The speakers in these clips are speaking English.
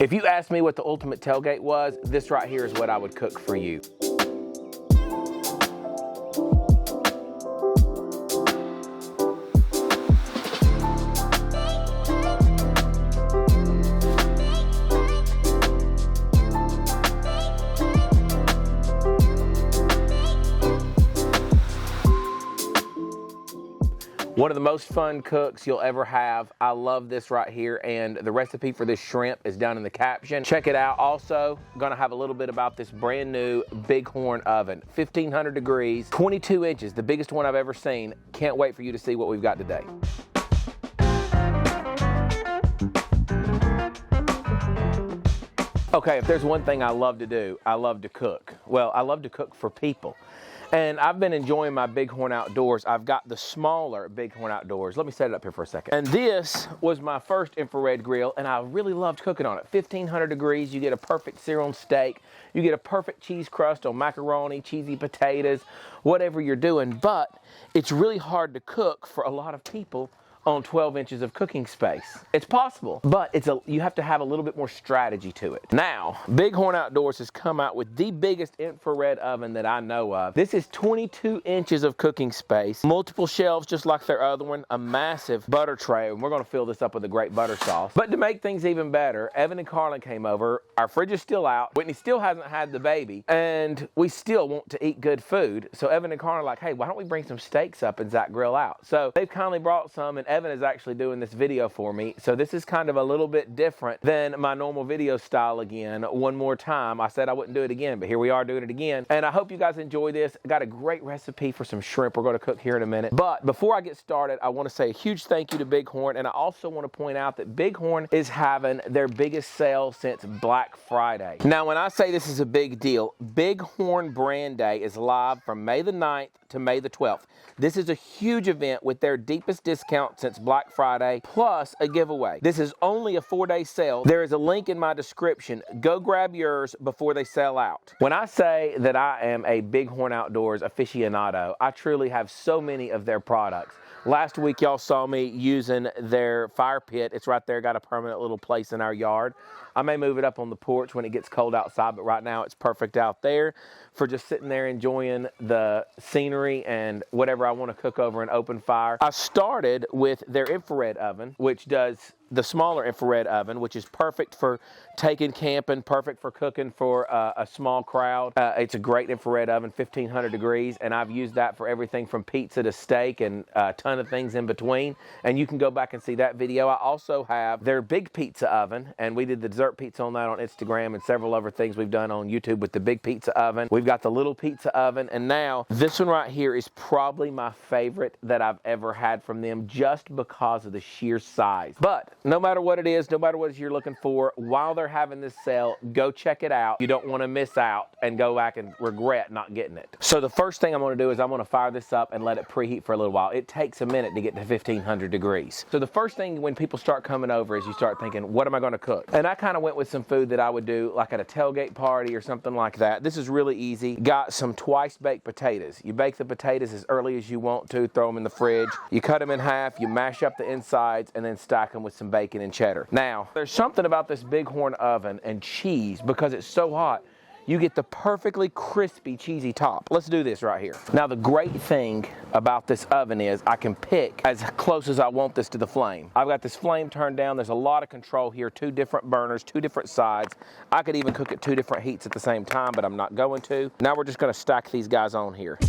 If you asked me what the ultimate tailgate was, this right here is what I would cook for you. One of the most fun cooks you'll ever have. I love this right here, and the recipe for this shrimp is down in the caption. Check it out. Also, gonna have a little bit about this brand new Bighorn oven. 1500 degrees, 22 inches, the biggest one I've ever seen. Can't wait for you to see what we've got today. Okay, if there's one thing I love to do, I love to cook. Well, I love to cook for people. And I've been enjoying my Bighorn Outdoors. I've got the smaller Bighorn Outdoors. Let me set it up here for a second. And this was my first infrared grill, and I really loved cooking on it. 1500 degrees, you get a perfect sear on steak. You get a perfect cheese crust on macaroni, cheesy potatoes, whatever you're doing. But it's really hard to cook for a lot of people on 12 inches of cooking space. It's possible, but you have to have a little bit more strategy to it. Now, Bighorn Outdoors has come out with the biggest infrared oven that I know of. This is 22 inches of cooking space, multiple shelves just like their other one, a massive butter tray, and we're gonna fill this up with a great butter sauce. But to make things even better, Evan and Carlin came over. Our fridge is still out. Whitney still hasn't had the baby, and we still want to eat good food. So Evan and Carlin are like, hey, why don't we bring some steaks up and Zach grill out? So they've kindly brought some, and Evan is actually doing this video for me. So this is kind of a little bit different than my normal video style again. One more time. I said I wouldn't do it again, but here we are doing it again. And I hope you guys enjoy this. I got a great recipe for some shrimp we're going to cook here in a minute. But before I get started, I want to say a huge thank you to Bighorn. And I also want to point out that Bighorn is having their biggest sale since Black Friday. Now, when I say this is a big deal, Bighorn Brand Day is live from May the 9th to May the 12th. This is a huge event with their deepest discount since Black Friday, plus a giveaway. This is only a 4-day sale. There is a link in my description. Go grab yours before they sell out. When I say that I am a Bighorn Outdoors aficionado, I truly have so many of their products. Last week, y'all saw me using their fire pit. It's right there, got a permanent little place in our yard. I may move it up on the porch when it gets cold outside, but right now it's perfect out there for just sitting there enjoying the scenery and whatever I want to cook over an open fire. I started with their infrared oven, which does the smaller infrared oven, which is perfect for taking camping, perfect for cooking for a small crowd. It's a great infrared oven, 1500 degrees, and I've used that for everything from pizza to steak and a ton of things in between. And you can go back and see that video. I also have their big pizza oven, and we did the dessert pizza on that on Instagram and several other things we've done on YouTube with the big pizza oven. We've got the little pizza oven, and now this one right here is probably my favorite that I've ever had from them just because of the sheer size. But no matter what it is, no matter what you're looking for, while they're having this sale, go check it out. You don't want to miss out and go back and regret not getting it. So the first thing I'm going to do is I'm going to fire this up and let it preheat for a little while. It takes a minute to get to 1500 degrees. So the first thing when people start coming over is you start thinking, what am I going to cook? And I kind of went with some food that I would do like at a tailgate party or something like that. This is really easy. Got some twice baked potatoes. You bake the potatoes as early as you want to, throw them in the fridge. You cut them in half, you mash up the insides, and then stack them with some bacon and cheddar. Now, there's something about this Bighorn oven and cheese, because it's so hot, you get the perfectly crispy, cheesy top. Let's do this right here. Now, the great thing about this oven is I can pick as close as I want this to the flame. I've got this flame turned down. There's a lot of control here, 2 different burners, 2 different sides. I could even cook at 2 different heats at the same time, but I'm not going to. Now we're just gonna stack these guys on here.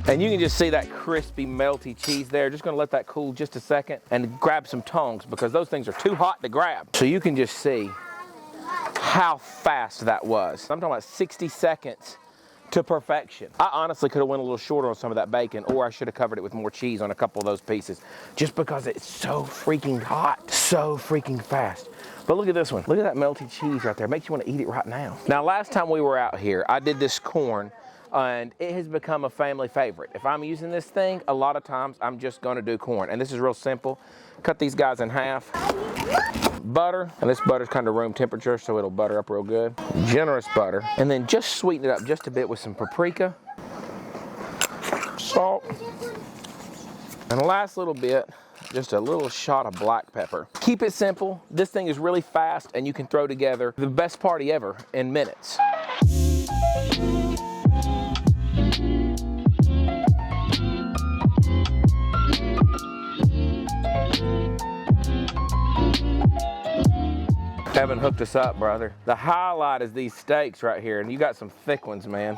And you can just see that crispy, melty cheese there. Just gonna let that cool just a second and grab some tongs because those things are too hot to grab. So you can just see how fast that was. I'm talking about 60 seconds to perfection. I honestly could have went a little shorter on some of that bacon, or I should have covered it with more cheese on a couple of those pieces, just because it's so freaking hot, so freaking fast. But look at this one. Look at that melty cheese right there. It makes you want to eat it right now. Now, last time we were out here, I did this corn and it has become a family favorite. If I'm using this thing, a lot of times I'm just gonna do corn, and this is real simple. Cut these guys in half. Butter, and this butter's kind of room temperature, so it'll butter up real good. Generous butter, and then just sweeten it up just a bit with some paprika, salt, and the last little bit, just a little shot of black pepper. Keep it simple. This thing is really fast, and you can throw together the best party ever in minutes. Evan hooked us up, brother. The highlight is these steaks right here, and you got some thick ones, man.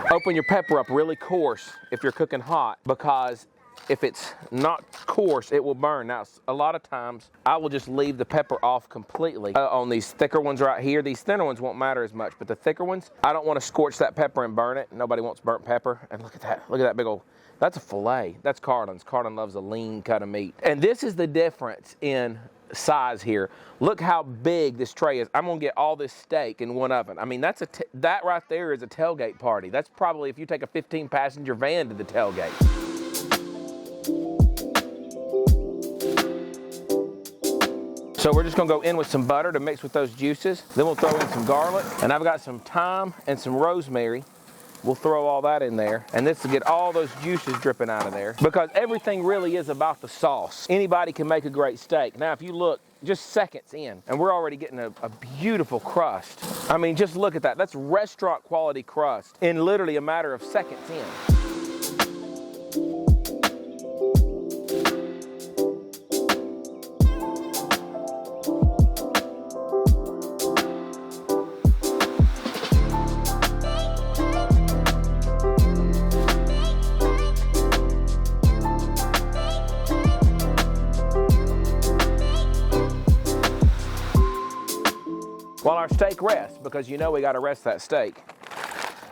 Open your pepper up really coarse if you're cooking hot, because if it's not coarse, it will burn. Now, a lot of times, I will just leave the pepper off completely on these thicker ones right here. These thinner ones won't matter as much, but the thicker ones, I don't want to scorch that pepper and burn it. Nobody wants burnt pepper. And look at that big old, that's a filet. That's Carlin's. Carlin loves a lean cut of meat. And this is the difference in size here. Look how big this tray is. I'm gonna get all this steak in one oven. I mean, that right there is a tailgate party. That's probably if you take a 15-passenger van to the tailgate. So we're just gonna go in with some butter to mix with those juices. Then we'll throw in some garlic, and I've got some thyme and some rosemary. We'll throw all that in there, and this will get all those juices dripping out of there, because everything really is about the sauce. Anybody can make a great steak. Now, if you look just seconds in, and we're already getting a beautiful crust. I mean, just look at that. That's restaurant quality crust in literally a matter of seconds in. While our steak rests, because you know we got to rest that steak,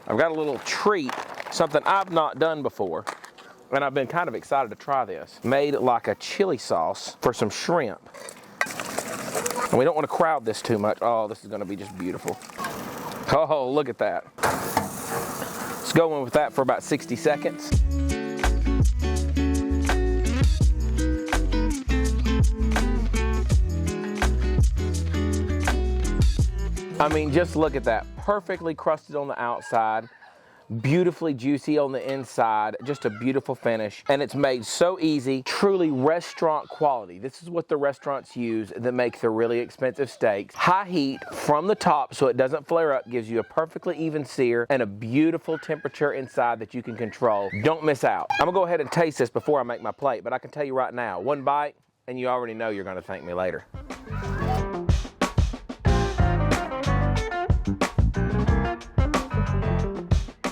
I've got a little treat, something I've not done before, and I've been kind of excited to try this. Made like a chili sauce for some shrimp. And we don't want to crowd this too much. Oh, this is going to be just beautiful. Oh, look at that. Let's go in with that for about 60 seconds. I mean, just look at that. Perfectly crusted on the outside, beautifully juicy on the inside, just a beautiful finish. And it's made so easy, truly restaurant quality. This is what the restaurants use that makes their really expensive steaks. High heat from the top so it doesn't flare up, gives you a perfectly even sear and a beautiful temperature inside that you can control. Don't miss out. I'm gonna go ahead and taste this before I make my plate, but I can tell you right now, one bite and you already know you're gonna thank me later.